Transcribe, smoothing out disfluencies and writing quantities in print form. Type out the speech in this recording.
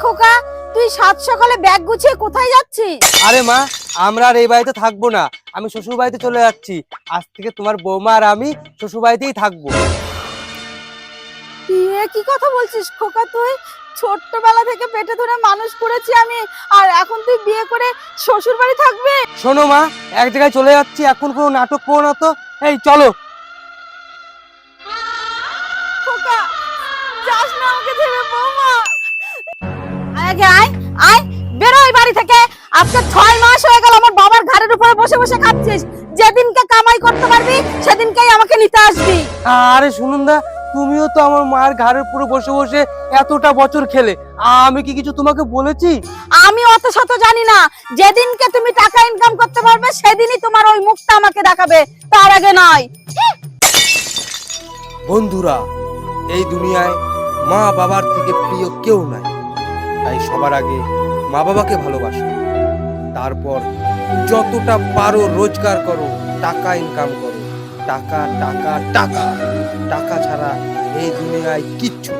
খোকা, তুই সাত সকালে ব্যাগ গুছিয়ে কোথায় যাচ্ছিস? আরে মা, আমরা আর এই বাড়িতে থাকবো না, আমি শ্বশুর বাড়িতে চলে যাচ্ছি। আজ থেকে তোমার বৌমা আর আমি শ্বশুর বাড়িতেই থাকবো। এ কি কথা বলছিস খোকা? তুই ছোট্টবেলা থেকে পেটে ধরে মানুষ করেছি আমি, আর এখন তুই বিয়ে করে শ্বশুর বাড়ি থাকবে? শোনো মা, এক জায়গায় চলে যাচ্ছি, এখন কোনো নাটক করো না তো। এই চলো। খোকা, যাস না আমাকে ছেড়ে বৌমা। আগে আয় আয়, বেরো এই বাড়ি থেকে। আজকে 6 মাস হয়ে গেল আমার বাবার ঘাড়ের উপরে বসে বসে খাচ্ছিস। যেদিনকে কামাই করতে পারবি সেদিনকেই আমাকে নিতে আসবি। আরে শুনুন দা, তুমিও তো আমার মায়ের ঘাড়ের উপরে বসে বসে এতটা বছর খেলে, আমি কি কিছু তোমাকে বলেছি? আমি অত শত জানি না। যেদিনকে তুমি টাকা ইনকাম করতে পারবে সেদিনই তোমার ওই মুখটা আমাকে দেখাবে, তার আগে নয়। বন্ধুরা, এই দুনিয়ায় মা বাবার থেকে প্রিয় কেউ নাই। তাই সবার আগে মা বাবাকে ভালোবাসো, তারপর যতটা পারো রোজগার করো, টাকা ইনকাম করো। টাকা টাকা টাকা, টাকা ছাড়া এই দুনিয়ায় কিচ্ছু নেই।